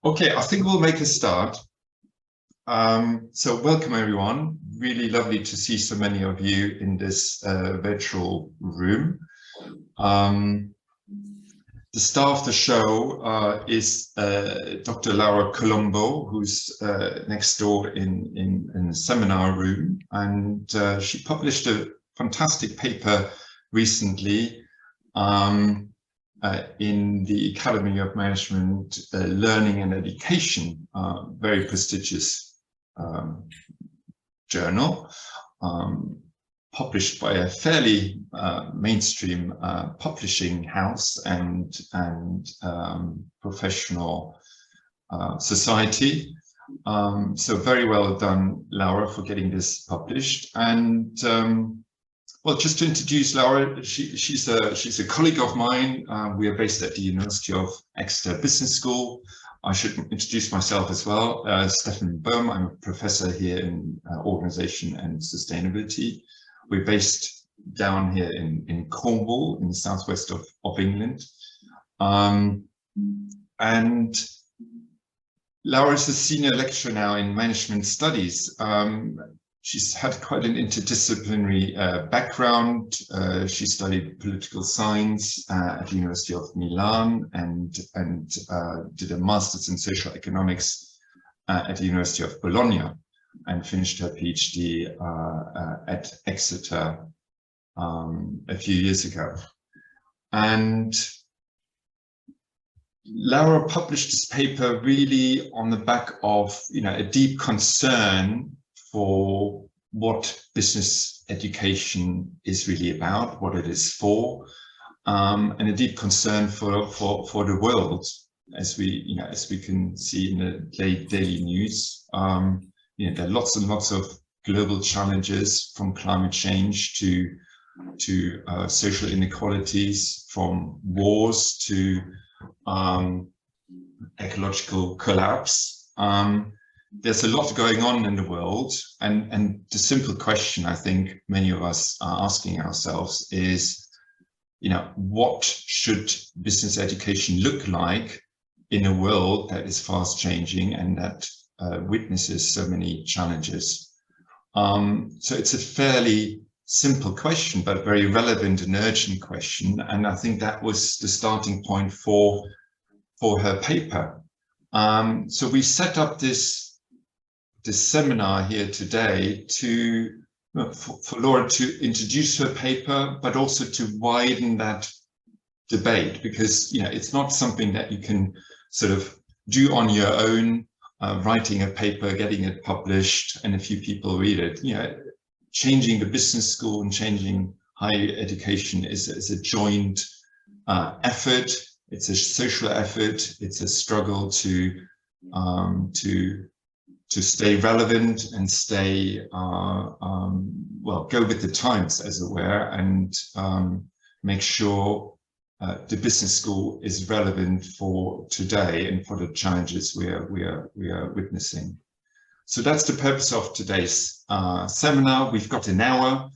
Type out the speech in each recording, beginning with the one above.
Okay, I think we'll make a start. So welcome everyone. Really lovely to see so many of you in this virtual room. The star of the show is Dr. Laura Colombo, who's next door in the seminar room, and she published a fantastic paper recently in the Academy of Management Learning and Education, very prestigious journal, published by a fairly mainstream publishing house and professional society. So very well done, Laura, for getting this published. And well, just to introduce Laura, she's a colleague of mine. We are based at the University of Exeter Business School. I should introduce myself as well. Stefan Bohm, I'm a professor here in Organisation and Sustainability. We're based down here in Cornwall, in the southwest of England. And Laura is a senior lecturer now in management studies. She's had quite an interdisciplinary background. She studied political science at the University of Milan and did a master's in social economics at the University of Bologna, and finished her PhD at Exeter a few years ago. And Laura published this paper really on the back of, a deep concern for what business education is really about, what it is for, and a deep concern for the world, as we can see in the daily news. There are lots and lots of global challenges, from climate change to social inequalities, from wars to ecological collapse. There's a lot going on in the world, and the simple question I think many of us are asking ourselves is, what should business education look like in a world that is fast changing and that witnesses so many challenges? So it's a fairly simple question, but very relevant and urgent question, and I think that was the starting point for her paper. So we set up this seminar here today for Laura to introduce her paper, but also to widen that debate, because it's not something that you can sort of do on your own, writing a paper, getting it published, and a few people read it. Changing the business school and changing higher education is a joint effort. It's a social effort. It's a struggle to stay relevant and stay, go with the times, as it were, and make sure the business school is relevant for today and for the challenges we are witnessing. So that's the purpose of today's seminar. We've got an hour.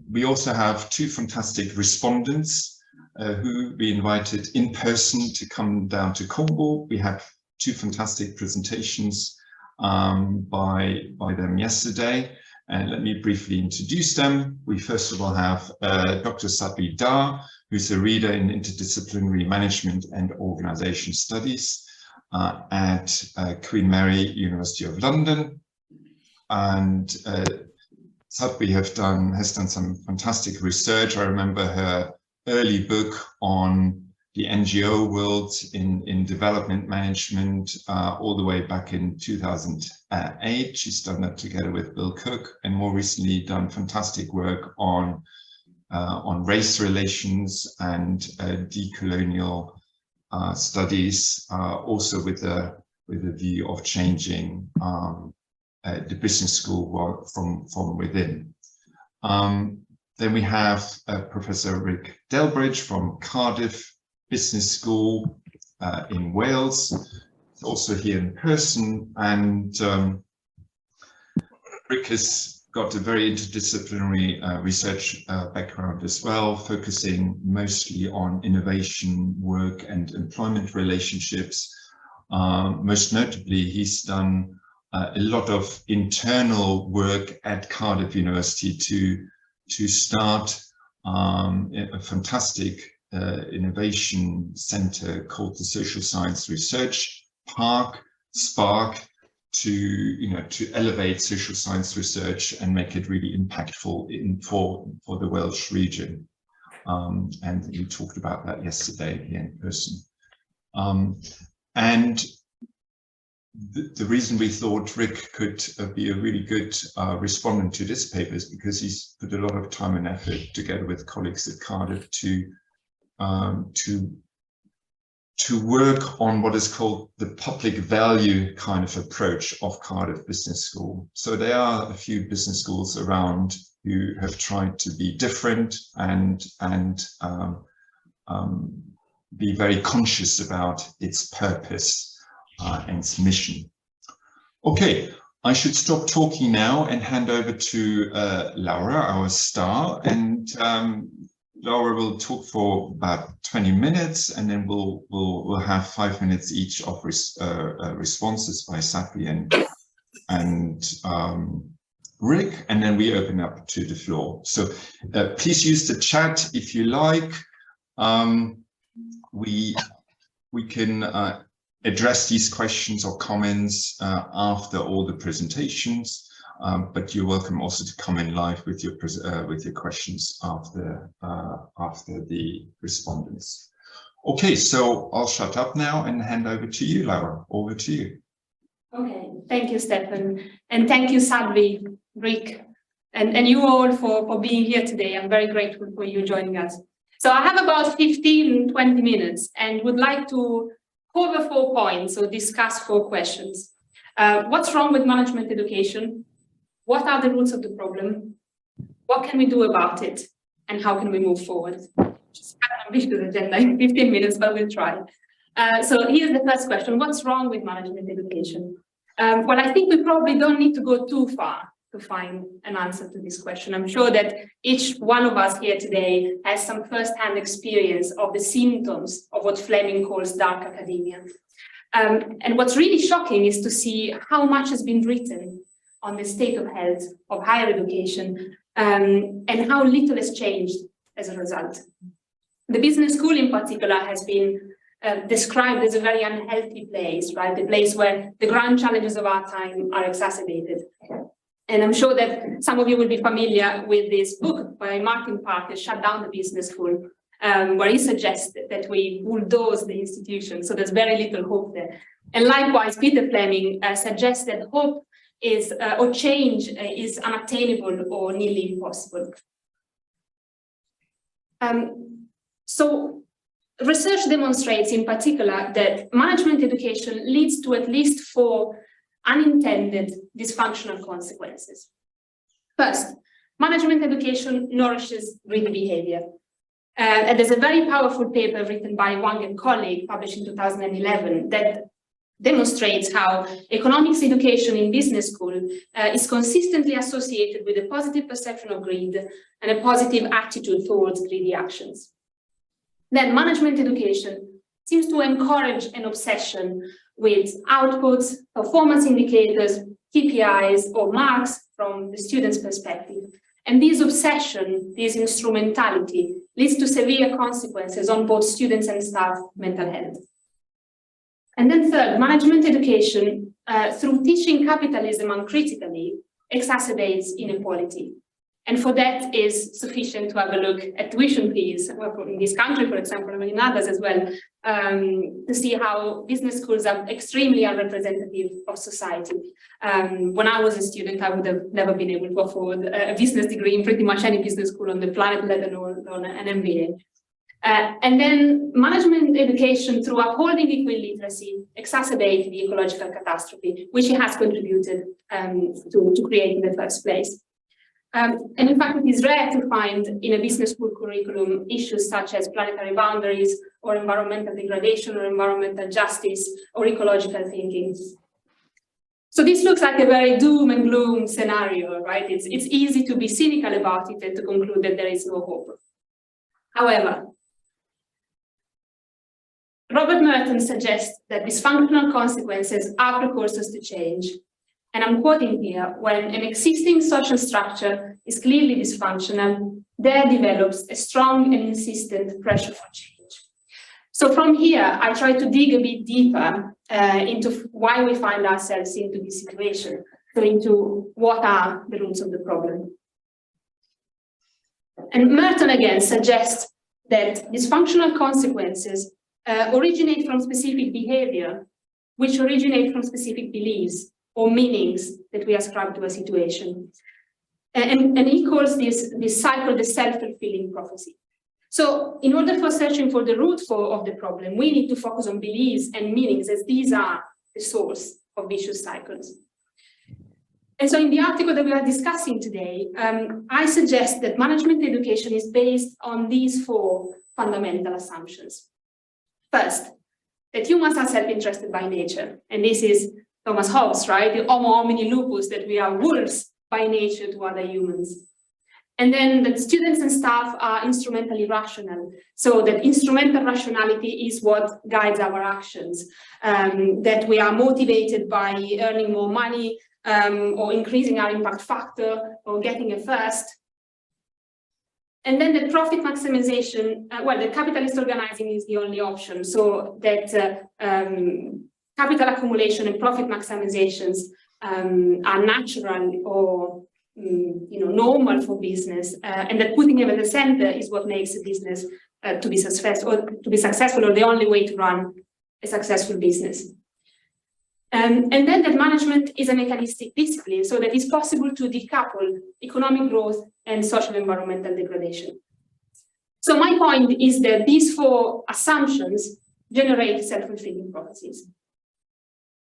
We also have two fantastic respondents who we invited in person to come down to Cornwall. We had two fantastic presentations by them yesterday, and let me briefly introduce them. We first of all have Dr. Sadhvi Dar, who's a reader in interdisciplinary management and organization studies at Queen Mary, University of London. And Sadhvi has done some fantastic research. I remember her early book on the NGO world in development management all the way back in 2008. She's done that together with Bill Cook, and more recently done fantastic work on race relations and decolonial studies, also with a view of changing the business school from within. Then we have Professor Rick Delbridge from Cardiff Business School in Wales, also here in person, and Rick has got a very interdisciplinary research background as well, focusing mostly on innovation, work and employment relationships, Most notably, he's done a lot of internal work at Cardiff University to start a fantastic innovation center called the Social Science Research Park, Spark, to elevate social science research and make it really impactful for the Welsh region. And we talked about that yesterday here in person. And the reason we thought Rick could be a really good respondent to this paper is because he's put a lot of time and effort together with colleagues at Cardiff to work on what is called the public value kind of approach of Cardiff Business School. So there are a few business schools around who have tried to be different and be very conscious about its purpose and its mission. Okay, I should stop talking now and hand over to Laura, our star, and Laura will talk for about 20 minutes, and then we'll have 5 minutes each of responses by Safi and Rick, and then we open up to the floor. So please use the chat if you like. We can address these questions or comments after all the presentations, but you're welcome also to come in live with your questions after the respondents. Okay, so I'll shut up now and hand over to you, Laura. Over to you. Okay, thank you, Stefan, and thank you, Sadvi, Rick, and you all for being here today. I'm very grateful for you joining us. So I have about 15-20 minutes and would like to cover 4 points or discuss 4 questions. What's wrong with management education? What are the roots of the problem? What can we do about it? And how can we move forward? Just an ambitious agenda in 15 minutes, but we'll try. So here's the first question. What's wrong with management education? Well, I think we probably don't need to go too far to find an answer to this question. I'm sure that each one of us here today has some first-hand experience of the symptoms of what Fleming calls dark academia. And what's really shocking is to see how much has been written on the state of health of higher education and how little has changed as a result. The business school in particular has been described as a very unhealthy place, right? The place where the grand challenges of our time are exacerbated. And I'm sure that some of you will be familiar with this book by Martin Parker, Shut Down the Business School, where he suggests that we bulldoze the institution. So there's very little hope there. And likewise, Peter Fleming suggests that hope is, or change is unattainable or nearly impossible. So research demonstrates in particular that management education leads to at least 4 unintended dysfunctional consequences. First, management education nourishes greedy behavior. And there's a very powerful paper written by Wang and colleague, published in 2011, that demonstrates how economics education in business school is consistently associated with a positive perception of greed and a positive attitude towards greedy actions. Then management education seems to encourage an obsession with outputs, performance indicators, KPIs, or marks from the student's perspective. And this obsession, this instrumentality, leads to severe consequences on both students and staff mental health. And then third, management education, through teaching capitalism uncritically, exacerbates inequality. And for that is sufficient to have a look at tuition fees, in this country, for example, and in others as well, to see how business schools are extremely unrepresentative of society. When I was a student, I would have never been able to afford a business degree in pretty much any business school on the planet, let alone an MBA. And then management education, through upholding equal literacy, exacerbates the ecological catastrophe, which it has contributed to create in the first place. And in fact, it is rare to find in a business school curriculum issues such as planetary boundaries or environmental degradation or environmental justice or ecological thinking. So this looks like a very doom and gloom scenario, right? It's easy to be cynical about it and to conclude that there is no hope. However, Robert Merton suggests that dysfunctional consequences are precursors to change. And I'm quoting here, when an existing social structure is clearly dysfunctional, there develops a strong and insistent pressure for change. So from here, I try to dig a bit deeper into why we find ourselves into this situation, so into what are the roots of the problem. And Merton again suggests that dysfunctional consequences originate from specific behavior, which originate from specific beliefs or meanings that we ascribe to a situation. And he calls this cycle the self-fulfilling prophecy. So in order for searching for the root of the problem, we need to focus on beliefs and meanings, as these are the source of vicious cycles. And so in the article that we are discussing today, I suggest that management education is based on these 4 fundamental assumptions. First, that humans are self-interested by nature. And this is Thomas Hobbes, right? The homo homini lupus, that we are wolves by nature to other humans. And then that students and staff are instrumentally rational. So that instrumental rationality is what guides our actions. That we are motivated by earning more money, or increasing our impact factor, or getting a first. And then the profit maximization, well, the capitalist organizing is the only option. So that capital accumulation and profit maximizations are natural or normal for business, and that putting them at the center is what makes a business to be successful, or the only way to run a successful business. And then that management is a mechanistic discipline, so that it's possible to decouple economic growth and social environmental degradation. So my point is that these 4 assumptions generate self-fulfilling prophecies.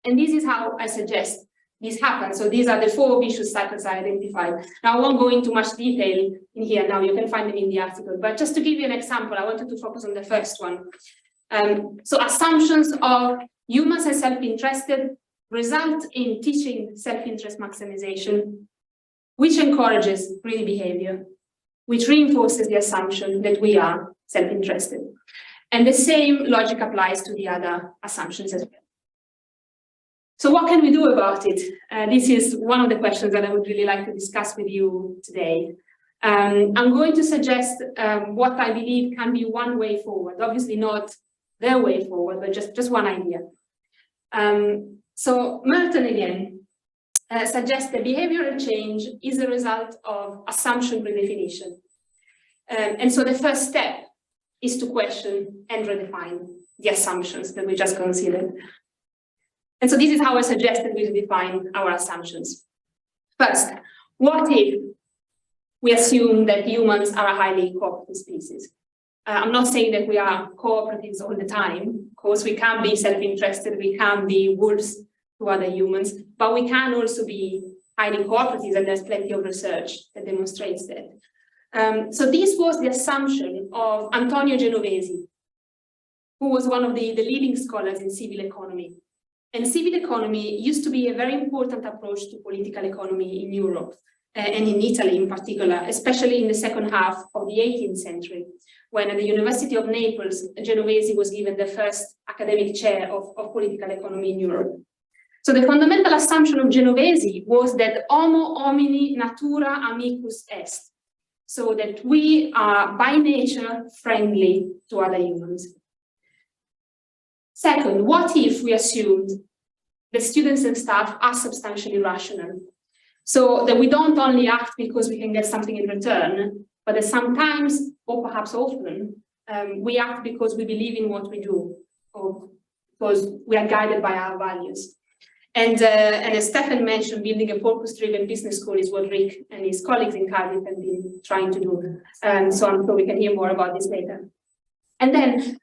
And this is how I suggest this happens. So these are the 4 vicious cycles I identified. Now I won't go into much detail in here now, you can find them in the article, but just to give you an example, I wanted to focus on the first one. So assumptions of humans as self-interested result in teaching self-interest maximization, which encourages greedy behavior, which reinforces the assumption that we are self-interested. And the same logic applies to the other assumptions as well. So what can we do about it? This is one of the questions that I would really like to discuss with you today. I'm going to suggest what I believe can be one way forward, obviously not the way forward, but just one idea. So Merton again suggests that behavioral change is a result of assumption redefinition. And so the first step is to question and redefine the assumptions that we just considered. And so this is how I suggested we redefine our assumptions. First, what if we assume that humans are a highly cooperative species? I'm not saying that we are cooperatives all the time. Of course, we can be self-interested, we can be wolves to other humans, but we can also be highly cooperative, and there's plenty of research that demonstrates that. So this was the assumption of Antonio Genovesi, who was one of the leading scholars in civil economy. And civil economy used to be a very important approach to political economy in Europe, and in Italy in particular, especially in the second half of the 18th century, when at the University of Naples, Genovesi was given the first academic chair of political economy in Europe. So the fundamental assumption of Genovesi was that homo homini natura amicus est, so that we are by nature friendly to other humans. Second, what if we assumed that students and staff are substantially rational? So that we don't only act because we can get something in return, but that sometimes, or perhaps often, we act because we believe in what we do, or because we are guided by our values. And as Stefan mentioned, building a purpose-driven business school is what Rick and his colleagues in Cardiff have been trying to do. So I'm sure we can hear more about this later. And then,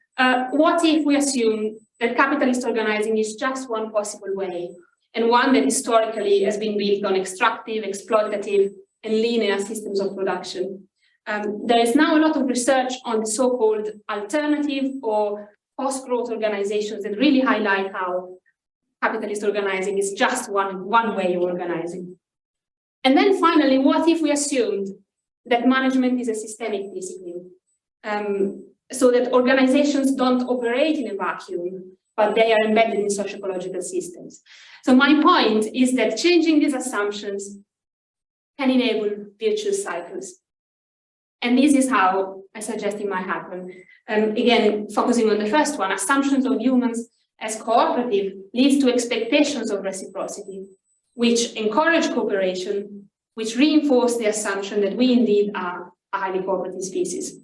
what if we assume that capitalist organizing is just one possible way, and one that historically has been built on extractive, exploitative, and linear systems of production? There is now a lot of research on the so-called alternative or post-growth organizations that really highlight how capitalist organizing is just one way of organizing. And then finally, what if we assumed that management is a systemic discipline? so that organizations don't operate in a vacuum, but they are embedded in socio-ecological systems. So my point is that changing these assumptions can enable virtuous cycles. And this is how I suggest it might happen. Again, focusing on the first one, assumptions of humans as cooperative leads to expectations of reciprocity, which encourage cooperation, which reinforce the assumption that we indeed are a highly cooperative species.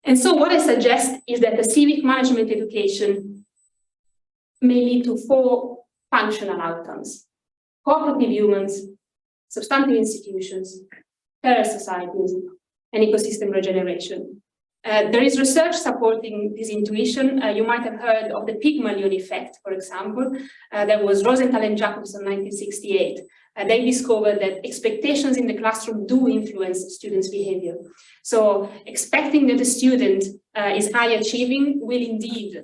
And so what I suggest is that the civic management education may lead to 4 functional outcomes: cooperative humans, substantive institutions, fairer societies, and ecosystem regeneration. There is research supporting this intuition. You might have heard of the Pygmalion effect, for example. That was Rosenthal and Jacobson in 1968. They discovered that expectations in the classroom do influence students' behavior. So expecting that a student is high achieving will indeed,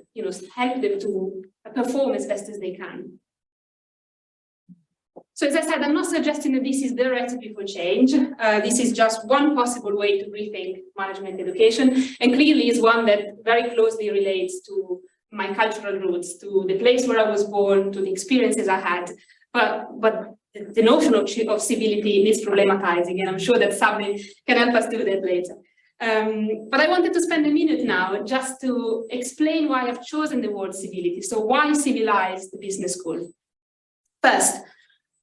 help them to perform as best as they can. So as I said, I'm not suggesting that this is the recipe for change. This is just one possible way to rethink management education, and clearly is one that very closely relates to my cultural roots, to the place where I was born, to the experiences I had. But the notion of civility needs problematizing, and I'm sure that Sabri can help us do that later. But I wanted to spend a minute now just to explain why I've chosen the word civility. So why Civilise the Business School? First,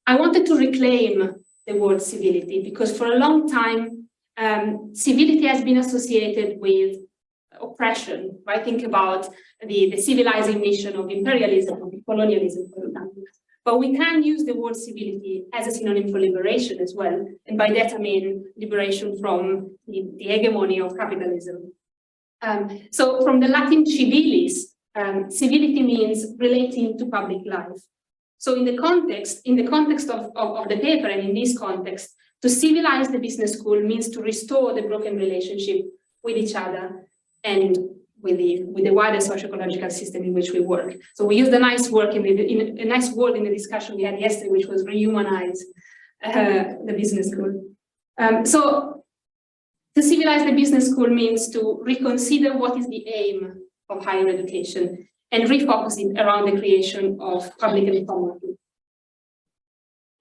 I wanted to reclaim the word civility because for a long time, civility has been associated with oppression. I think about the civilizing mission of imperialism, of colonialism, for example. But we can use the word civility as a synonym for liberation as well. And by that I mean liberation from the hegemony of capitalism. So from the Latin civilis, civility means relating to public life. So in the context of the paper and in this context, to civilize the business school means to restore the broken relationship with each other and with the wider socio-ecological system in which we work. So we used a nice word in the discussion we had yesterday, which was rehumanize the business school. So to civilize the business school means to reconsider what is the aim of higher education and refocus it around the creation of public and economy.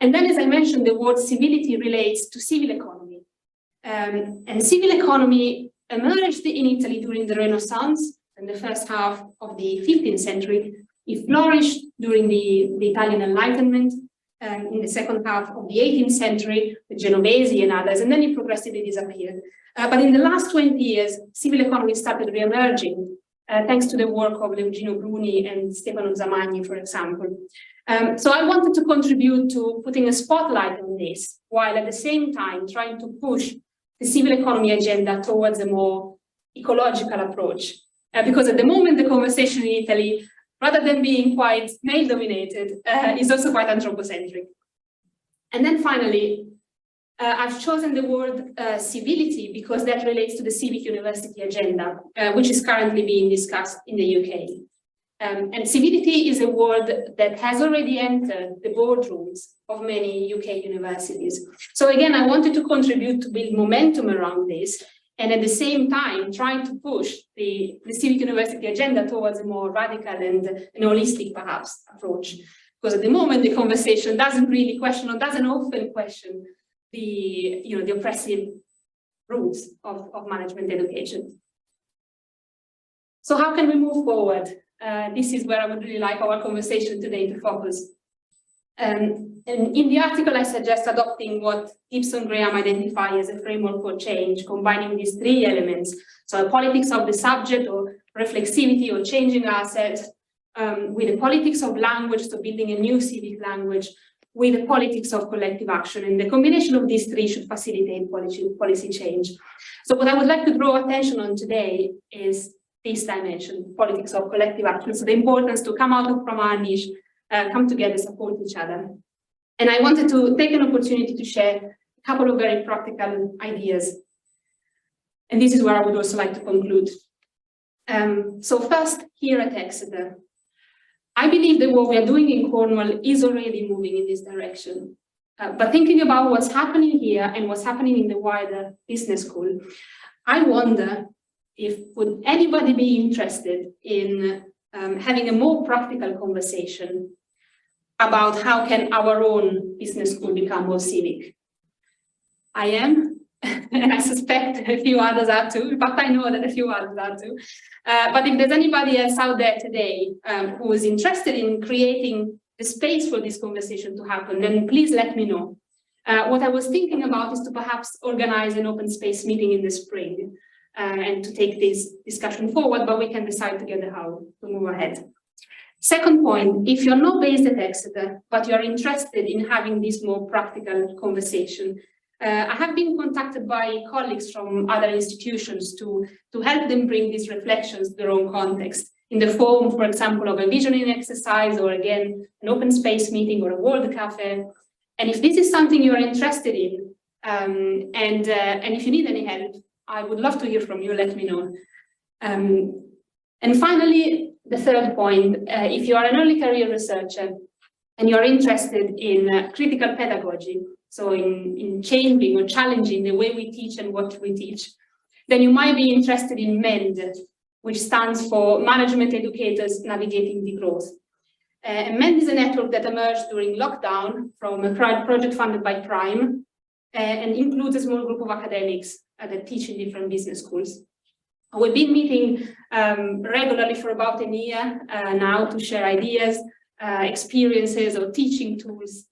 And then, as I mentioned, the word civility relates to civil economy. And civil economy emerged in Italy during the Renaissance in the first half of the 15th century. It flourished during the Italian Enlightenment in the second half of the 18th century, with Genovesi and others, and then it progressively disappeared. But in the last 20 years, civil economy started re-emerging, thanks to the work of Leugino Bruni and Stefano Zamagni, for example. So I wanted to contribute to putting a spotlight on this, while at the same time trying to push the civil economy agenda towards a more ecological approach. Because at the moment, the conversation in Italy, rather than being quite male-dominated, is also quite anthropocentric. And then finally, I've chosen the word civility because that relates to the civic university agenda, which is currently being discussed in the UK. And civility is a word that has already entered the boardrooms of many UK universities. So again, I wanted to contribute to build momentum around this, and at the same time, trying to push the civic university agenda towards a more radical and an holistic, perhaps, approach. Because at the moment, the conversation doesn't really question, or doesn't often question, the oppressive roots of management education. So how can we move forward? This is where I would really like our conversation today to focus. And in the article, I suggest adopting what Gibson Graham identified as a framework for change, combining these 3 elements. So a politics of the subject, or reflexivity, or changing ourselves, with the politics of language, so building a new civic language, with the politics of collective action. And the combination of these 3 should facilitate policy change. So what I would like to draw attention on today is this dimension, politics of collective action. So the importance to come out from our niche, come together, support each other. And I wanted to take an opportunity to share a couple of very practical ideas. And this is where I would also like to conclude. So first, here at Exeter, I believe that what we are doing in Cornwall is already moving in this direction. But thinking about what's happening here and what's happening in the wider business school, I wonder would anybody be interested in having a more practical conversation about how can our own business school become more civic. I am, and I suspect a few others are too, but I know that a few others are too. But if there's anybody else out there today who is interested in creating the space for this conversation to happen, then please let me know. What I was thinking about is to perhaps organize an open space meeting in the spring and to take this discussion forward, but we can decide together how to move ahead. Second point, if you're not based at Exeter, but you're interested in having this more practical conversation, I have been contacted by colleagues from other institutions to help them bring these reflections to their own context in the form, for example, of a visioning exercise, or again, an open space meeting or a world cafe. And if this is something you're interested in, and if you need any help, I would love to hear from you, let me know. And finally, the third point, if you are an early career researcher and you're interested in critical pedagogy, so in changing or challenging the way we teach and what we teach, then you might be interested in MEND, which stands for Management Educators Navigating Degrowth. And MEND is a network that emerged during lockdown from a project funded by Prime and includes a small group of academics that teach in different business schools. We've been meeting regularly for about a year now to share ideas, experiences, or teaching tools.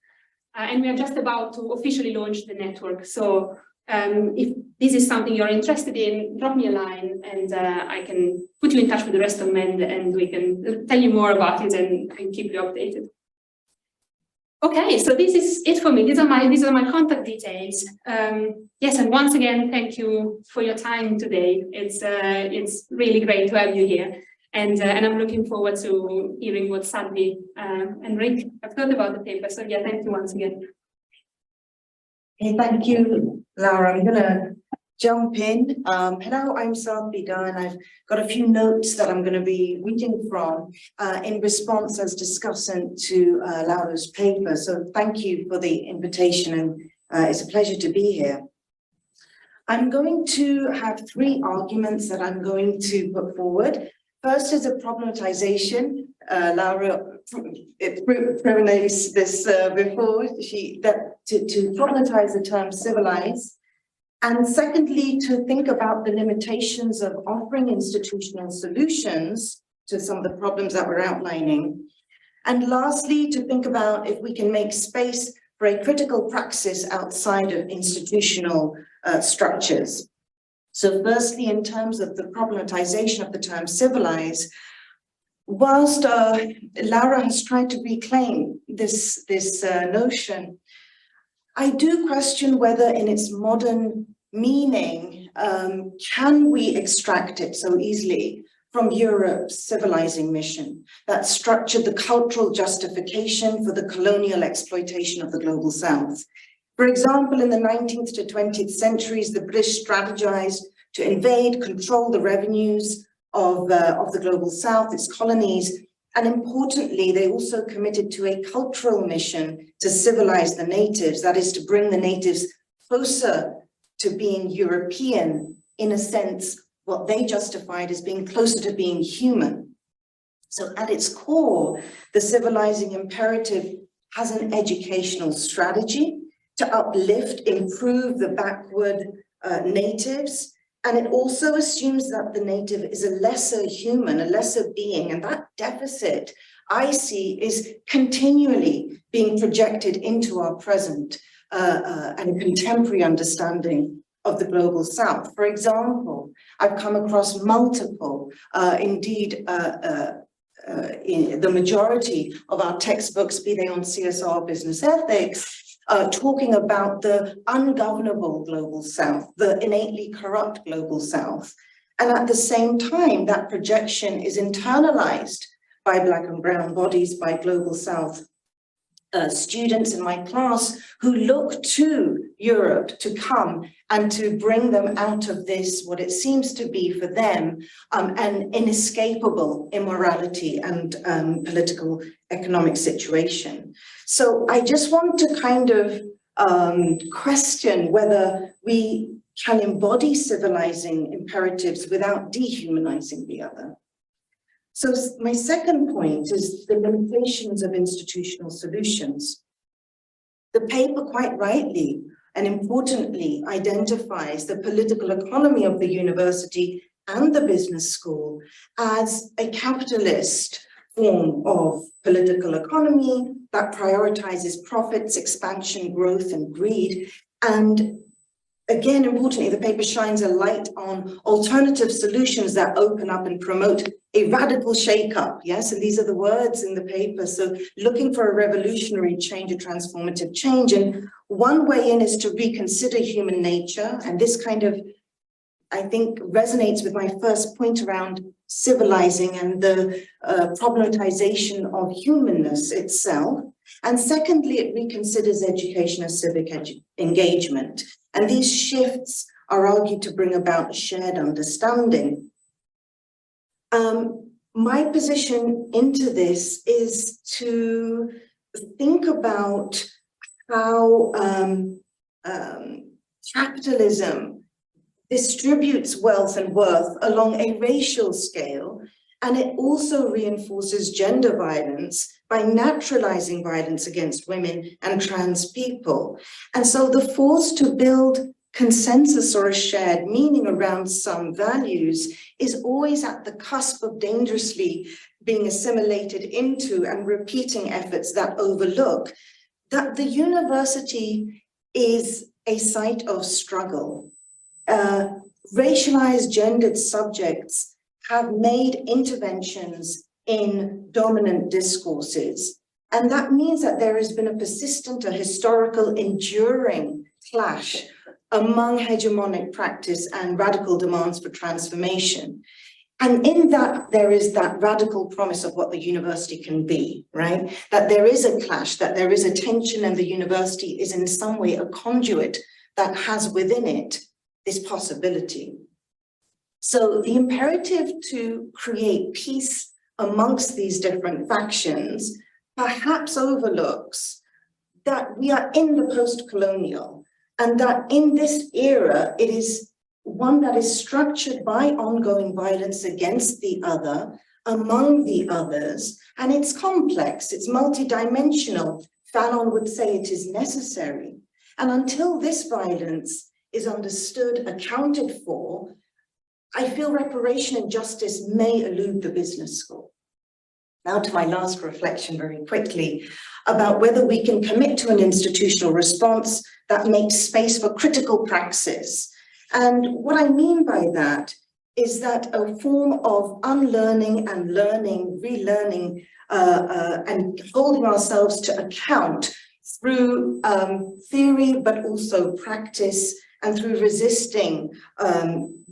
And we are just about to officially launch the network. So if this is something you're interested in, drop me a line and I can put you in touch with the rest of MEND and we can tell you more about it and keep you updated. Okay, so this is it for me. These are my contact details. Yes, and once again, thank you for your time today. It's really great to have you here, and I'm looking forward to hearing what Sadvi and Rick have thought about the paper. So yeah, thank you once again. Okay, thank you, Laura. I'm going to jump in. Hello, I'm Sadvi and I've got a few notes that I'm going to be reading from in response as discussant to Laura's paper. So thank you for the invitation, and it's a pleasure to be here. I'm going to have three arguments that I'm going to put forward. First is a problematization. Laura pronounced this before, to problematize the term civilize. And secondly, to think about the limitations of offering institutional solutions to some of the problems that we're outlining. And lastly, to think about if we can make space for a critical praxis outside of institutional structures. So firstly, in terms of the problematization of the term civilize, whilst Laura has tried to reclaim this notion, I do question whether in its modern meaning, can we extract it so easily from Europe's civilizing mission that structured the cultural justification for the colonial exploitation of the global South. For example, in the 19th to 20th centuries, the British strategized to invade, control the revenues of the global South, its colonies, and importantly, they also committed to a cultural mission to civilize the natives, that is to bring the natives closer to being European, in a sense, what they justified as being closer to being human. So at its core, the civilizing imperative has an educational strategy to uplift, improve the backward natives. And it also assumes that the native is a lesser human, a lesser being, and that deficit I see is continually being projected into our present and contemporary understanding of the global South. For example, I've come across multiple, indeed, in the majority of our textbooks, be they on CSR business ethics, talking about the ungovernable global South, the innately corrupt global South. And at the same time, that projection is internalized by Black and brown bodies, by global South students in my class who look to Europe to come and to bring them out of this, what it seems to be for them, an inescapable immorality and political economic situation. So I just want to kind of question whether we can embody civilizing imperatives without dehumanizing the other. So my second point is the limitations of institutional solutions. The paper quite rightly and importantly identifies the political economy of the university and the business school as a capitalist form of political economy that prioritizes profits, expansion, growth, and greed. And again, importantly, the paper shines a light on alternative solutions that open up and promote a radical shake-up, yes? And these are the words in the paper. So looking for a revolutionary change, a transformative change. And one way in is to reconsider human nature. And this kind of, I think, resonates with my first point around civilizing and the problematization of humanness itself. And secondly, it reconsiders education as civic engagement. And these shifts are argued to bring about shared understanding. My position into this is to think about how capitalism distributes wealth and worth along a racial scale, and it also reinforces gender violence by naturalizing violence against women and trans people. And so the force to build consensus or a shared meaning around some values is always at the cusp of dangerously being assimilated into and repeating efforts that overlook that the university is a site of struggle. Racialized, gendered subjects have made interventions in dominant discourses. And that means that there has been a persistent, a historical, enduring clash among hegemonic practice and radical demands for transformation. And in that, there is that radical promise of what the university can be, right? That there is a clash, that there is a tension, and the university is in some way a conduit that has within it this possibility. So the imperative to create peace amongst these different factions perhaps overlooks that we are in the post-colonial, and that in this era, it is one that is structured by ongoing violence against the other, among the others, and it's complex, it's multidimensional. Fanon would say it is necessary. And until this violence is understood, accounted for, I feel reparation and justice may elude the business school. Now to my last reflection very quickly about whether we can commit to an institutional response that makes space for critical praxis. And what I mean by that is that a form of unlearning and learning, relearning, and holding ourselves to account through theory, but also practice, and through resisting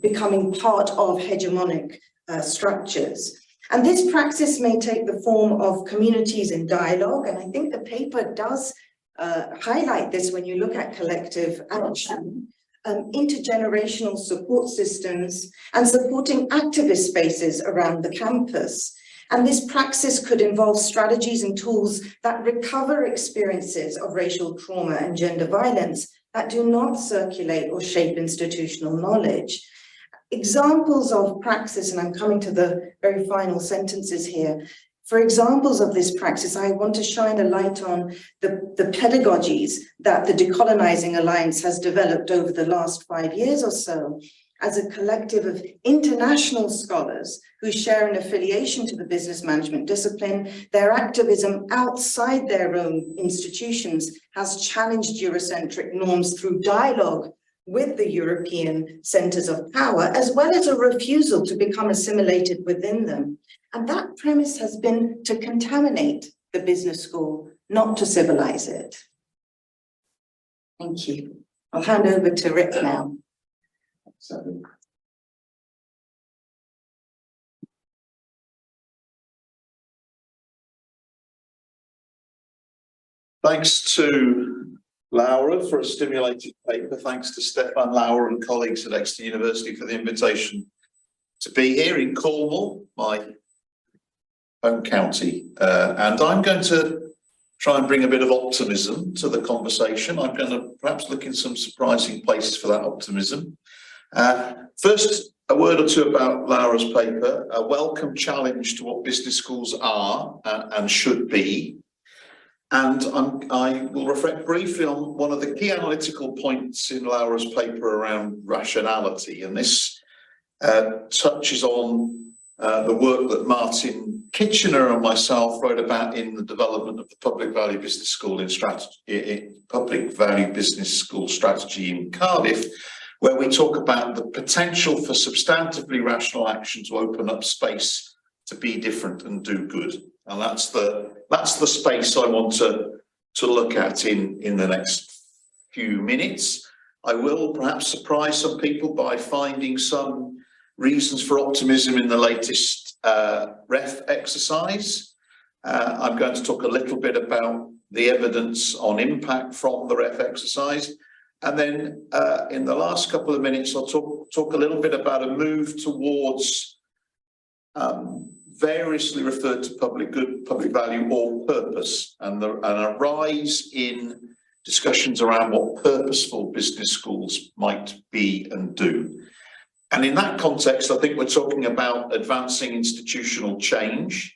becoming part of hegemonic structures. And this praxis may take the form of communities in dialogue, and I think the paper does highlight this when you look at collective action, intergenerational support systems, and supporting activist spaces around the campus. And this praxis could involve strategies and tools that recover experiences of racial trauma and gender violence that do not circulate or shape institutional knowledge. Examples of praxis, and I'm coming to the very final sentences here. For examples of this praxis, I want to shine a light on the pedagogies that the Decolonizing Alliance has developed over the last 5 years or so as a collective of international scholars who share an affiliation to the business management discipline. Their activism outside their own institutions has challenged Eurocentric norms through dialogue with the European centers of power, as well as a refusal to become assimilated within them. And that premise has been to contaminate the business school, not to civilize it. Thank you. I'll hand over to Rick now. Thanks to Laura for a stimulating paper. Thanks to Stefan, Laura and colleagues at Exeter University for the invitation to be here in Cornwall, my home county. And I'm going to try and bring a bit of optimism to the conversation. I'm going to perhaps look in some surprising places for that optimism. First, a word or two about Laura's paper, a welcome challenge to what business schools are and should be. And I will reflect briefly on one of the key analytical points in Laura's paper around rationality. And this touches on the work that Martin Kitchener and myself wrote about in the development of the Public Value Business School strategy in Cardiff, where we talk about the potential for substantively rational action to open up space to be different and do good. And that's the space I want to look at in the next few minutes. I will perhaps surprise some people by finding some reasons for optimism in the latest REF exercise. I'm going to talk a little bit about the evidence on impact from the REF exercise. And then in the last couple of minutes, I'll talk a little bit about a move towards variously referred to public good, public value, or purpose, and a rise in discussions around what purposeful business schools might be and do. And in that context, I think we're talking about advancing institutional change.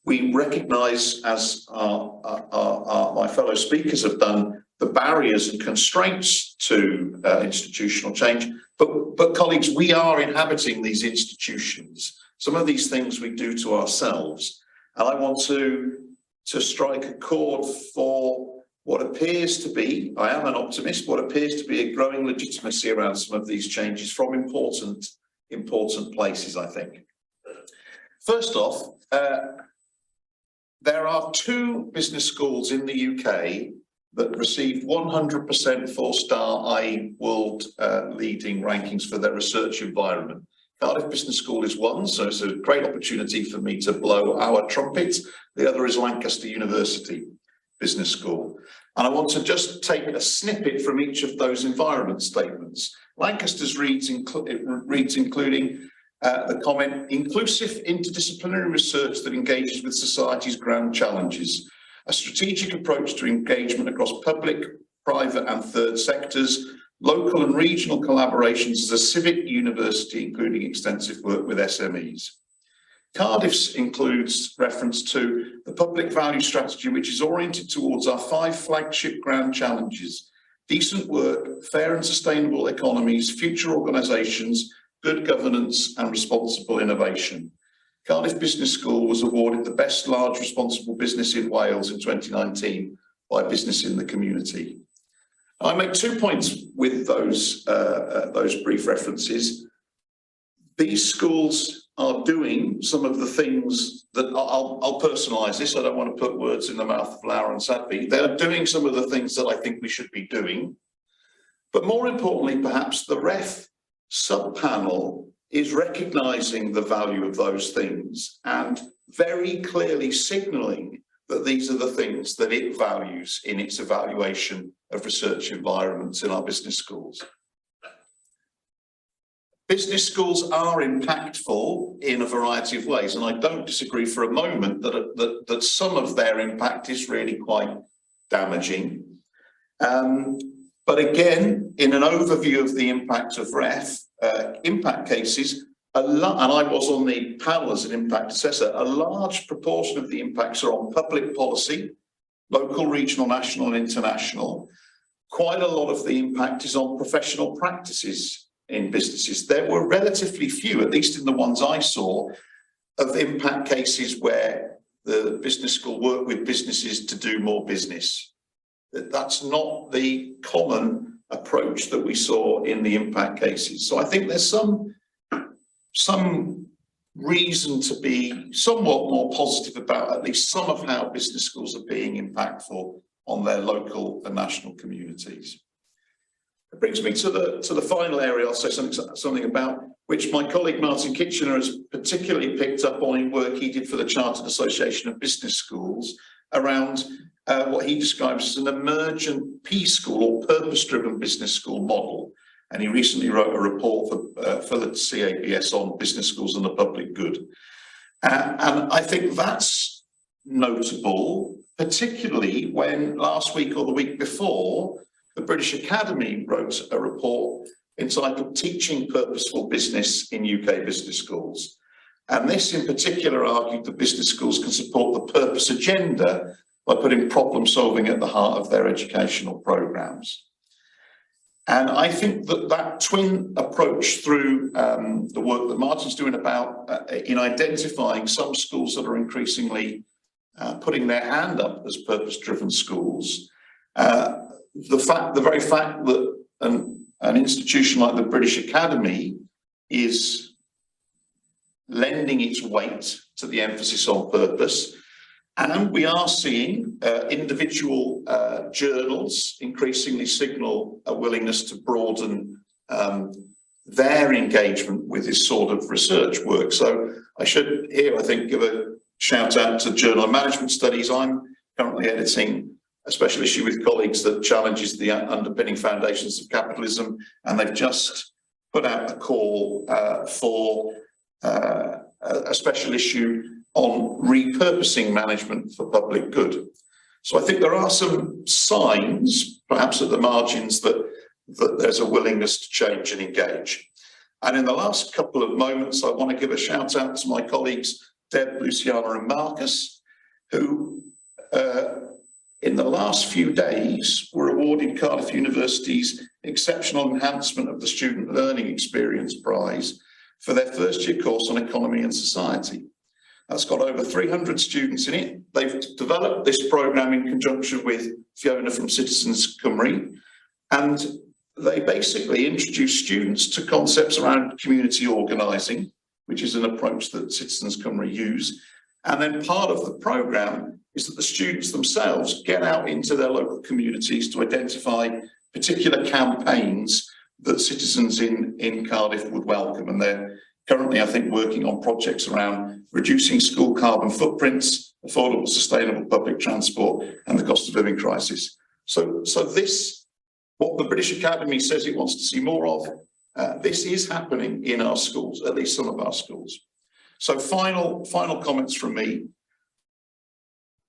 We recognise, as my fellow speakers have done, the barriers and constraints to institutional change. But colleagues, we are inhabiting these institutions. Some of these things we do to ourselves. And I want to strike a chord for what appears to be, I am an optimist, what appears to be a growing legitimacy around some of these changes from important places, I think. First off, there are 2 business schools in the UK that received 100% 4-star, i.e. world leading rankings for their research environment. Cardiff Business School is one, so it's a great opportunity for me to blow our trumpet. The other is Lancaster University Business School. And I want to just take a snippet from each of those environment statements. Lancaster's reads including the comment, inclusive interdisciplinary research that engages with society's grand challenges, a strategic approach to engagement across public, private and third sectors, local and regional collaborations as a civic university, including extensive work with SMEs. Cardiff's includes reference to the public value strategy, which is oriented towards our 5 flagship grand challenges: decent work, fair and sustainable economies, future organisations, good governance and responsible innovation. Cardiff Business School was awarded the best large responsible business in Wales in 2019 by Business in the Community. I make 2 points with those brief references. These schools are doing some of the things that I'll personalise this. I don't want to put words in the mouth of Laura and Sadvi. They're doing some of the things that I think we should be doing. But more importantly, perhaps the REF sub-panel is recognising the value of those things and very clearly signalling that these are the things that it values in its evaluation of research environments in our business schools. Business schools are impactful in a variety of ways, and I don't disagree for a moment that some of their impact is really quite damaging. But again, in an overview of the impact of REF, impact cases, and I was on the panel as an impact assessor, a large proportion of the impacts are on public policy, local, regional, national and international. Quite a lot of the impact is on professional practices in businesses. There were relatively few, at least in the ones I saw, of impact cases where the business school worked with businesses to do more business. That's not the common approach that we saw in the impact cases. So I think there's some reason to be somewhat more positive about at least some of how business schools are being impactful on their local and national communities. It brings me to the final area I'll say something about, which my colleague Martin Kitchener has particularly picked up on in work he did for the Chartered Association of Business Schools around what he describes as an emergent P school or purpose-driven business school model. And he recently wrote a report for the CABS on business schools and the public good. And I think that's notable, particularly when last week or the week before, the British Academy wrote a report entitled Teaching Purposeful Business in UK Business Schools. And this in particular argued that business schools can support the purpose agenda by putting problem solving at the heart of their educational programmes. And I think that that twin approach through the work that Martin's doing about in identifying some schools that are increasingly putting their hand up as purpose-driven schools, the very fact that an institution like the British Academy is lending its weight to the emphasis on purpose. And we are seeing individual journals increasingly signal a willingness to broaden their engagement with this sort of research work. So I should here, I think, give a shout out to Journal of Management Studies. I'm currently editing a special issue with colleagues that challenges the underpinning foundations of capitalism, and they've just put out a call for a special issue on repurposing management for public good. So I think there are some signs, perhaps at the margins, that there's a willingness to change and engage. And in the last couple of moments, I want to give a shout out to my colleagues, Deb, Luciana and Marcus, who in the last few days were awarded Cardiff University's Exceptional Enhancement of the Student Learning Experience Prize for their first year course on economy and society. That's got over 300 students in it. They've developed this programme in conjunction with Fiona from Citizens Cymru, and they basically introduce students to concepts around community organising, which is an approach that Citizens Cymru use. And then part of the programme is that the students themselves get out into their local communities to identify particular campaigns that citizens in Cardiff would welcome. And they're currently, I think, working on projects around reducing school carbon footprints, affordable, sustainable public transport, and the cost of living crisis. So this, what the British Academy says it wants to see more of, this is happening in our schools, at least some of our schools. So final comments from me.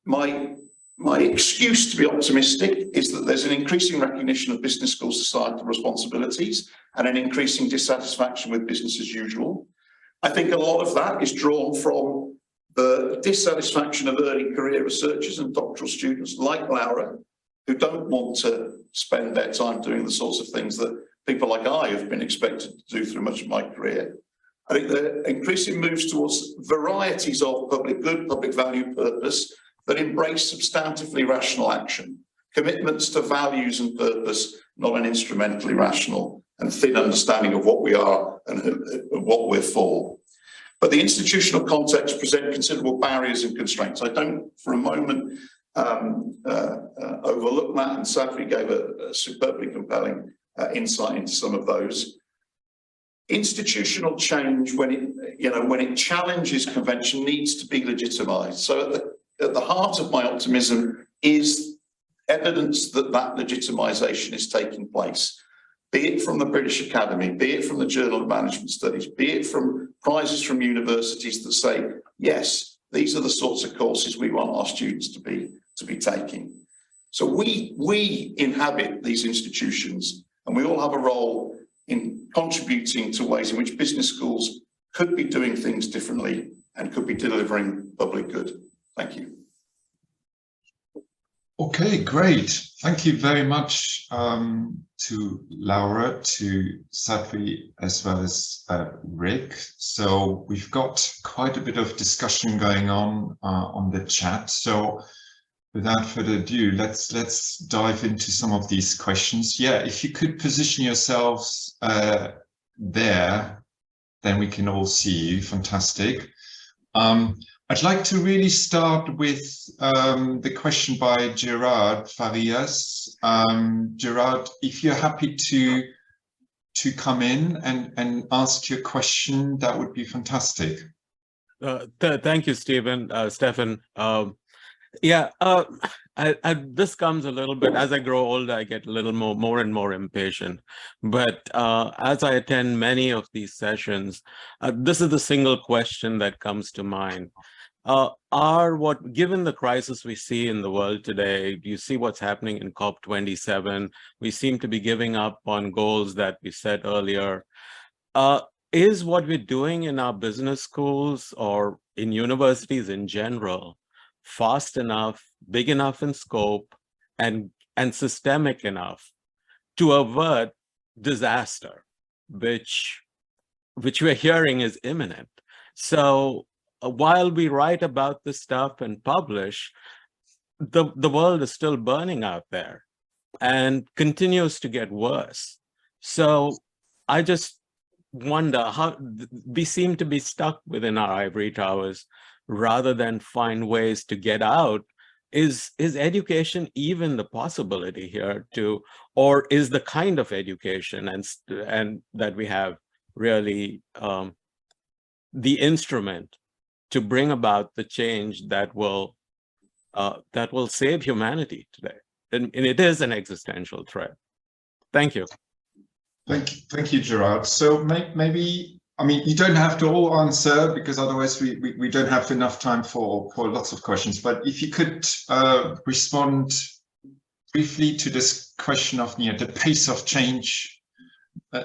My excuse to be optimistic is that there's an increasing recognition of business school societal responsibilities and an increasing dissatisfaction with business as usual. I think a lot of that is drawn from the dissatisfaction of early career researchers and doctoral students like Laura, who don't want to spend their time doing the sorts of things that people like I have been expected to do through much of my career. I think the increasing moves towards varieties of public good, public value, purpose that embrace substantively rational action, commitments to values and purpose, not an instrumentally rational and thin understanding of what we are and what we're for. But the institutional context present considerable barriers and constraints. I don't for a moment overlook that, and Sadri gave a superbly compelling insight into some of those. Institutional change, when it challenges convention, needs to be legitimised. So at the heart of my optimism is evidence that legitimisation is taking place, be it from the British Academy, be it from the Journal of Management Studies, be it from prizes from universities that say, yes, these are the sorts of courses we want our students to be taking. So we inhabit these institutions, and we all have a role in contributing to ways in which business schools could be doing things differently and could be delivering public good. Thank you. Okay, great. Thank you very much to Laura, to Sadri, as well as Rick. So we've got quite a bit of discussion going on the chat. So without further ado, let's dive into some of these questions. Yeah, if you could position yourselves there, then we can all see you. Fantastic. I'd like to really start with the question by Gerard Farias. Gerard, if you're happy to come in and ask your question, that would be fantastic. Thank you, Stephen. This comes a little bit, as I grow older, I get a little more and more impatient. But as I attend many of these sessions, this is the single question that comes to mind. given the crisis we see in the world today, you see what's happening in COP27, we seem to be giving up on goals that we set earlier. Is what we're doing in our business schools or in universities in general fast enough, big enough in scope, and systemic enough to avert disaster, which we're hearing is imminent? So while we write about this stuff and publish, the world is still burning out there and continues to get worse. So I just wonder how we seem to be stuck within our ivory towers rather than find ways to get out. Is education even the possibility here or is the kind of education and that we have really the instrument to bring about the change that will save humanity today? And it is an existential threat. Thank you. Thank you, Gerard. So maybe, I mean, you don't have to all answer because otherwise we don't have enough time for lots of questions. But if you could respond briefly to this question of the pace of change.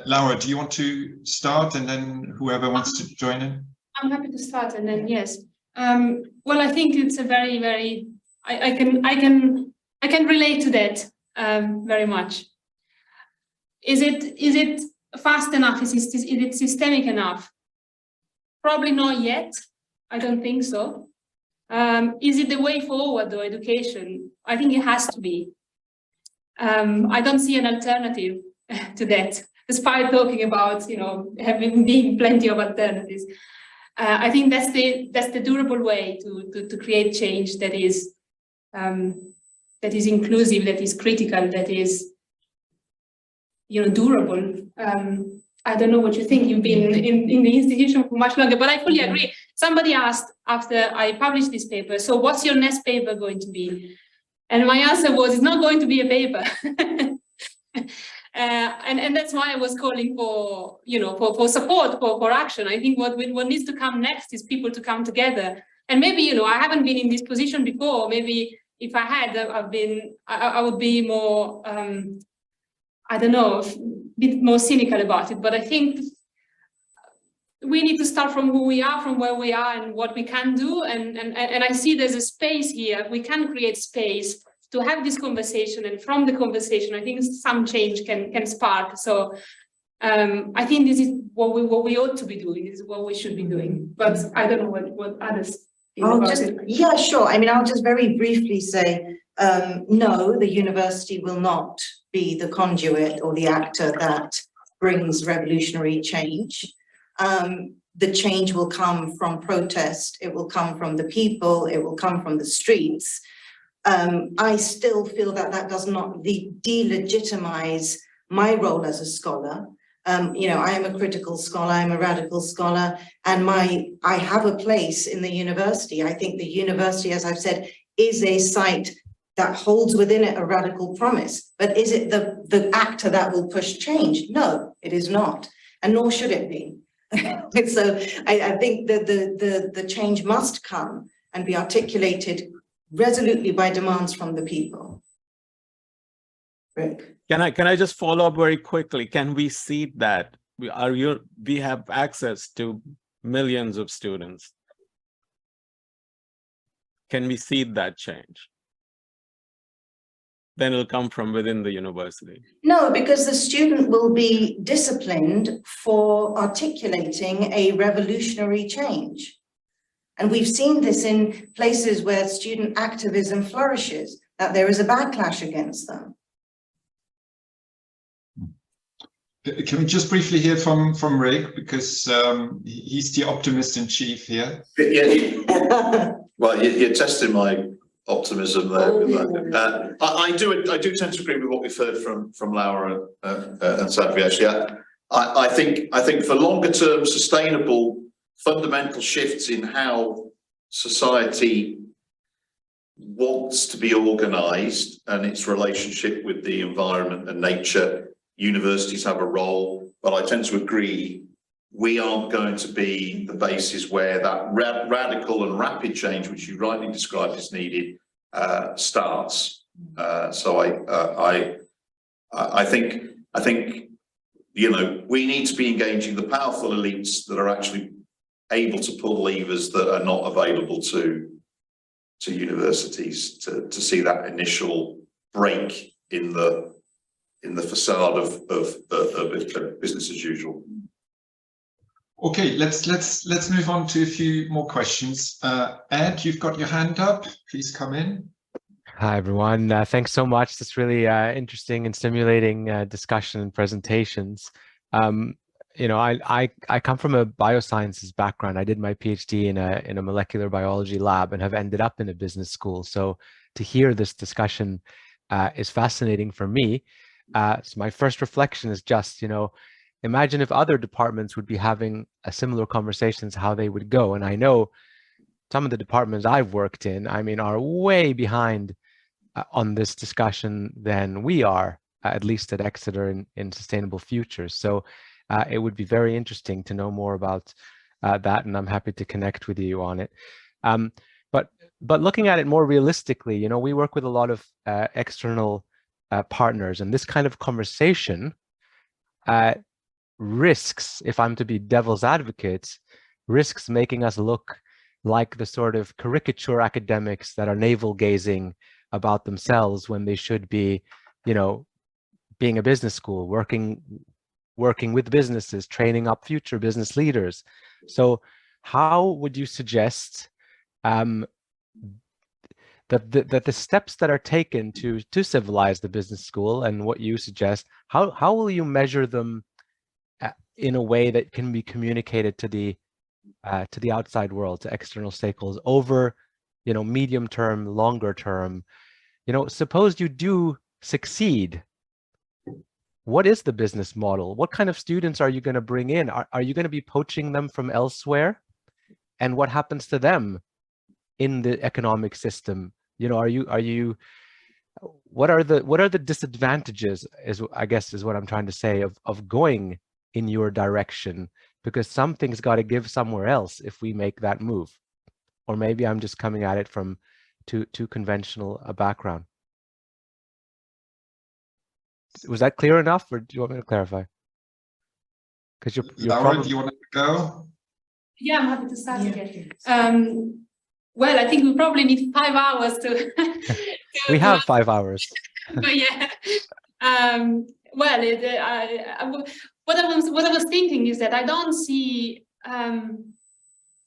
Laura, do you want to start, and then whoever wants to join in? I'm happy to start, and then yes. Well, I think it's a very, very. I can relate to that very much. Is it fast enough? Is it systemic enough? Probably not yet. I don't think so. Is it the way forward, though, education? I think it has to be. I don't see an alternative to that, despite talking about, being plenty of alternatives. I think that's the durable way to create change that is inclusive, that is critical, that is durable. I don't know what you think. You've been in the institution for much longer, but I fully agree. Somebody asked after I published this paper, so what's your next paper going to be? And my answer was, it's not going to be a paper. And that's why I was calling for, for support, for action. I think what needs to come next is people to come together. And maybe, I haven't been in this position before. Maybe if I had, I would be more, I don't know, a bit more cynical about it. But I think we need to start from who we are, from where we are, and what we can do. And I see there's a space here. We can create space to have this conversation, and from the conversation, I think some change can spark. So I think this is what we ought to be doing. This is what we should be doing. But I don't know what others think about it. Yeah, sure. I mean, I'll just very briefly say, no, the university will not be the conduit or the actor that brings revolutionary change. The change will come from protest. It will come from the people. It will come from the streets. I still feel that does not delegitimize my role as a scholar. I am a critical scholar, I'm a radical scholar, and I have a place in the university. I think the university, as I've said, is a site that holds within it a radical promise. But is it the actor that will push change? No, it is not, and nor should it be. So I think that the change must come and be articulated resolutely by demands from the people. Rick? Can I just follow up very quickly? Can we seed that? We have access to millions of students. Can we seed that change? Then it'll come from within the university. No, because the student will be disciplined for articulating a revolutionary change. And we've seen this in places where student activism flourishes, that there is a backlash against them. Can we just briefly hear from Rick, because he's the optimist in chief here? Yeah. Well, you're testing my optimism there. I do tend to agree with what we've heard from Laura and Sadvi. Actually, I think for longer term sustainable fundamental shifts in how society wants to be organised and its relationship with the environment and nature, universities have a role. But I tend to agree we aren't going to be the basis where that radical and rapid change, which you rightly described as needed, starts. So I think, you know, we need to be engaging the powerful elites that are actually able to pull levers that are not available to universities to see that initial break in the facade of business as usual. Okay, let's move on to a few more questions. Ed, you've got your hand up. Please come in. Hi, everyone. Thanks so much. This really interesting and stimulating discussion and presentations. You know, I come from a biosciences background. I did my PhD in a molecular biology lab and have ended up in a business school. So to hear this discussion is fascinating for me. So my first reflection is just, you know, imagine if other departments would be having a similar conversations, how they would go. And I know some of the departments I've worked in, I mean, are way behind on this discussion than we are, at least at Exeter in Sustainable Futures. So it would be very interesting to know more about that, and I'm happy to connect with you on it. But looking at it more realistically, you know, we work with a lot of external partners, and this kind of conversation risks, if I'm to be devil's advocate, risks making us look like the sort of caricature academics that are navel-gazing about themselves when they should be, you know, being a business school, working with businesses, training up future business leaders. So how would you suggest that the steps that are taken to civilize the business school, and what you suggest, how will you measure them in a way that can be communicated to the outside world, to external stakeholders over, you know, medium term, longer term? You know, suppose you do succeed, what is the business model? What kind of students are you going to bring in? Are you going to be poaching them from elsewhere? And what happens to them in the economic system? You know, what are the disadvantages, I guess is what I'm trying to say, of going in your direction, because something's got to give somewhere else if we make that move. Or maybe I'm just coming at it from too conventional a background. Was that clear enough, or do you want me to clarify? Because you're Laura, probably... do you want to go? Yeah, I'm happy to start again. Well, I think we probably need 5 hours to we have 5 hours. But yeah. Well, what I was thinking is that I don't see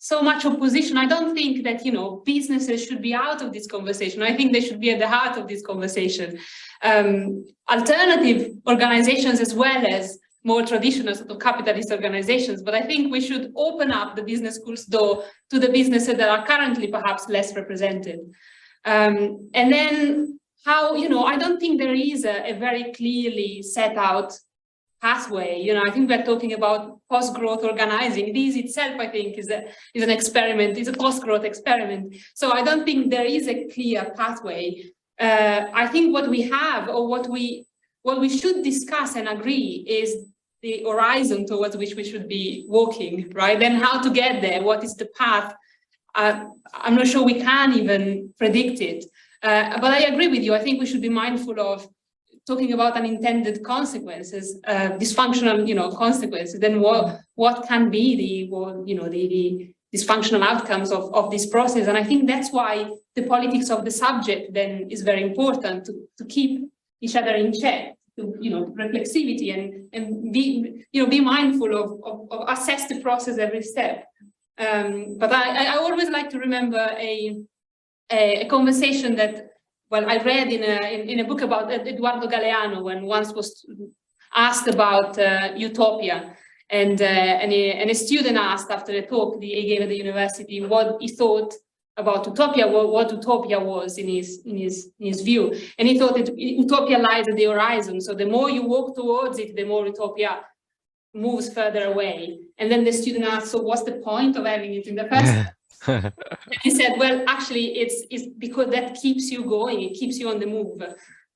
so much opposition. I don't think that, you know, businesses should be out of this conversation. I think they should be at the heart of this conversation. Alternative organizations as well as more traditional sort of capitalist organizations. But I think we should open up the business schools door to the businesses that are currently perhaps less represented. And then how, you know, I don't think there is a very clearly set out pathway. You know, I think we're talking about post-growth organizing. This itself, I think, is an experiment, is a post-growth experiment. So I don't think there is a clear pathway. I think what we have, or what we should discuss and agree, is the horizon towards which we should be walking, right? Then how to get there, what is the path? I'm not sure we can even predict it. But I agree with you. I think we should be mindful of talking about unintended consequences, dysfunctional, you know, consequences. Then what can be the dysfunctional outcomes of this process? And I think that's why the politics of the subject then is very important, to keep each other in check, to, you know, reflexivity and be, you know, be mindful of assess the process every step. But I always like to remember a conversation that, well, I read in a book about Eduardo Galeano, when once was asked about utopia, and a student asked after a talk he gave at the university what he thought about utopia, what utopia was in his view, and he thought that utopia lies at the horizon. So the more you walk towards it, the more utopia moves further away. And then the student asked, so what's the point of having it in the first place? And he said, well, actually, it's because that keeps you going, it keeps you on the move.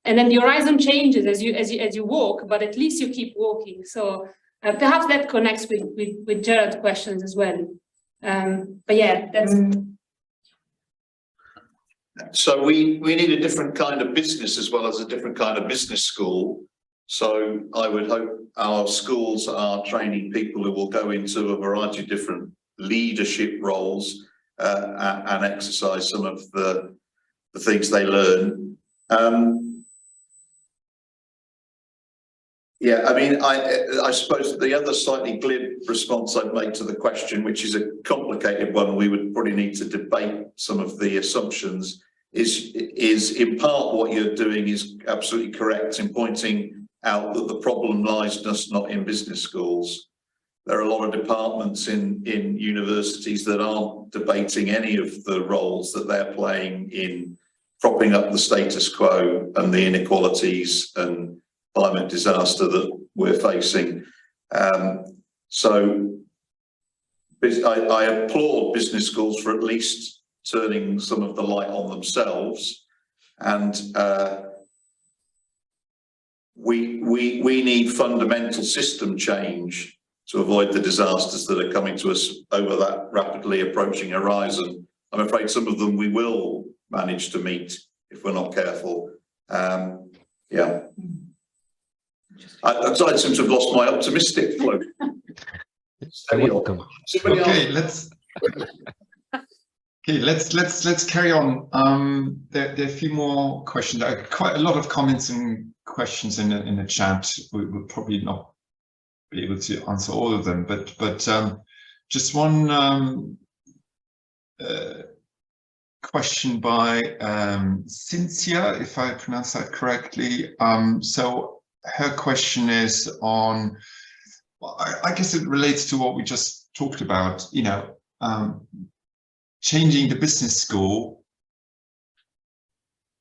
And then the horizon changes as you walk, but at least you keep walking. So Perhaps that connects with Gerard's questions as well. But yeah, that's. So we need a different kind of business as well as a different kind of business school. So I would hope our schools are training people who will go into a variety of different leadership roles and exercise some of the things they learn. Yeah, I mean, I suppose the other slightly glib response I'd make to the question, which is a complicated one, we would probably need to debate some of the assumptions, is in part what you're doing is absolutely correct in pointing out that the problem lies just not in business schools. There are a lot of departments in universities that aren't debating any of the roles that they're playing in propping up the status quo and the inequalities and climate disaster that we're facing. So I applaud business schools for at least turning some of the light on themselves, and we need fundamental system change to avoid the disasters that are coming to us over that rapidly approaching horizon. I'm afraid some of them we will manage to meet if we're not careful. Yeah. I seem to have lost my optimistic flow. Welcome. Okay, let's carry on. There are a few more questions. There are quite a lot of comments and questions in the chat. We'll probably not be able to answer all of them, but just one question by Cynthia, if I pronounce that correctly. So her question is on, well, I guess it relates to what we just talked about, you know, changing the business school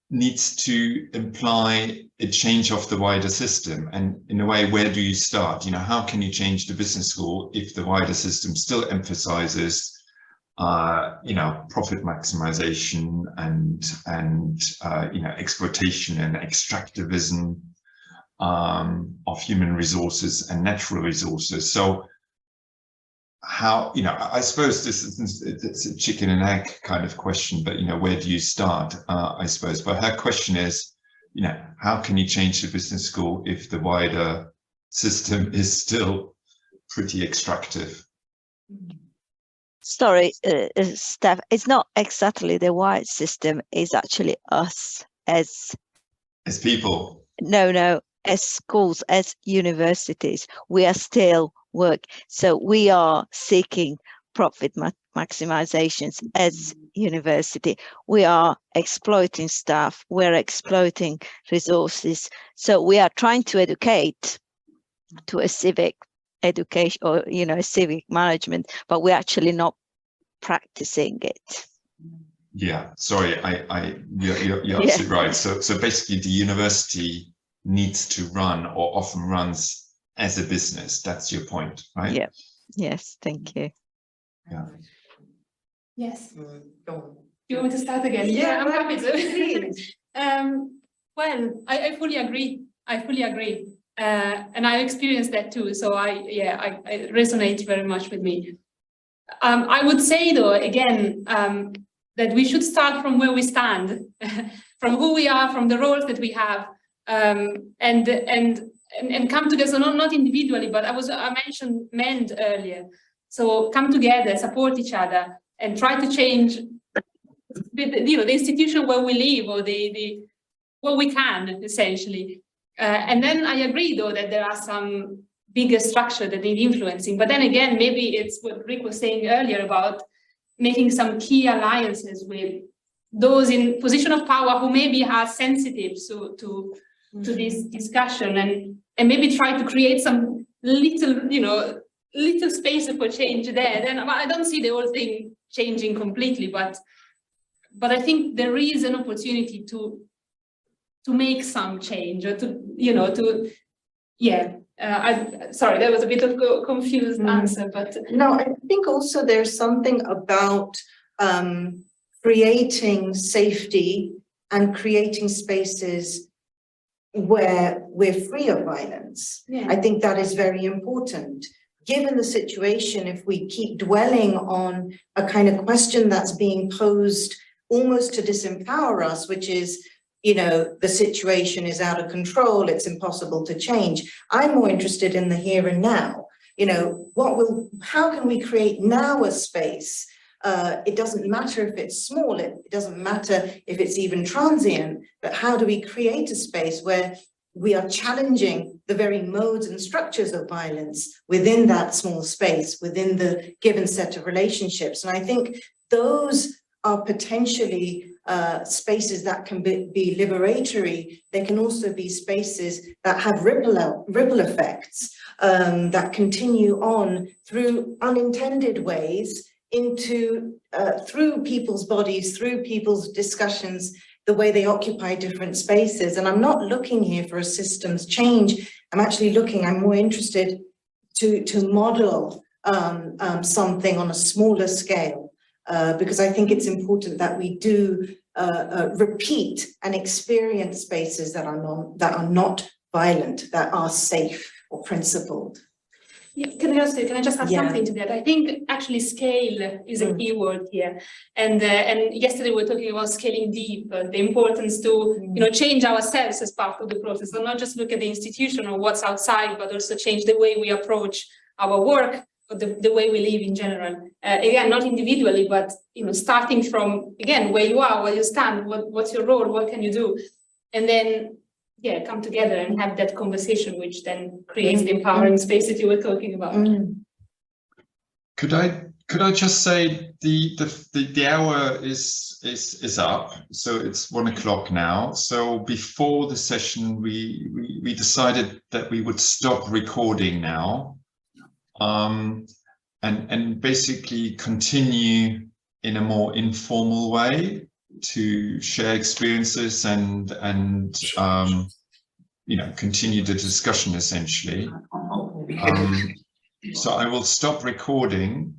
needs to imply a change of the wider system. And in a way, where do you start? You know, how can you change the business school if the wider system still emphasizes you know, profit maximization and you know, exploitation and extractivism of human resources and natural resources? So how, you know, I suppose it's a chicken and egg kind of question, but, you know, where do you start, I suppose? But her question is, you know, how can you change the business school if the wider system is still pretty extractive? Sorry, Steph, it's not exactly the wide system, it's actually us as people. No, as schools, as universities, we are still work. So we are seeking profit maximizations as university. We are exploiting staff, we're exploiting resources. So we are trying to educate to a civic education, or, you know, a civic management, but we're actually not practicing it. Yeah, sorry, you're absolutely right. So basically the university needs to run, or often runs, as a business. That's your point, right? Yeah. Yes, thank you. Yeah. Yes. Do you want me to start again? Yeah, I'm happy to. Well, I fully agree. And I experienced that too. So I resonate very much with me. I would say though, again, that we should start from where we stand, from who we are, from the roles that we have, and come together. So not individually, but I mentioned MEND earlier. So come together, support each other, and try to change the institution where we live, or what we can, essentially. And then I agree, though, that there are some bigger structure that need influencing. But then again, maybe it's what Rick was saying earlier about making some key alliances with those in position of power who maybe are sensitive to this discussion, and maybe try to create some little space for change there. Then I don't see the whole thing changing completely, but I think there is an opportunity to make some change, or sorry, that was a bit of a confused answer, but no, I think also there's something about creating safety and creating spaces where we're free of violence. Yeah. I think that is very important. Given the situation, if we keep dwelling on a kind of question that's being posed almost to disempower us, which is, you know, the situation is out of control, it's impossible to change. I'm more interested in the here and now. You know, how can we create now a space? It doesn't matter if it's small, it doesn't matter if it's even transient, but how do we create a space where we are challenging the very modes and structures of violence within that small space, within the given set of relationships? And I think those are potentially spaces that can be liberatory. They can also be spaces that have ripple effects that continue on through unintended ways into through people's bodies, through people's discussions, the way they occupy different spaces. And I'm not looking here for a systems change. I'm more interested to model something on a smaller scale, because I think it's important that we do repeat and experience spaces that are not violent, that are safe or principled. Yeah, can I just add something to that? I think actually scale is a key word here. And yesterday we were talking about scaling deep, the importance to change ourselves as part of the process, so not just look at the institution or what's outside, but also change the way we approach our work or the way we live in general. Again, not individually, but starting from again where you are, where you stand, what's your role, what can you do, and then come together and have that conversation, which then creates the empowering space that you were talking about. Could I just say the hour is up, so it's 1 o'clock now. So before the session, we decided that we would stop recording now, and basically continue in a more informal way to share experiences and continue the discussion essentially. So I will stop recording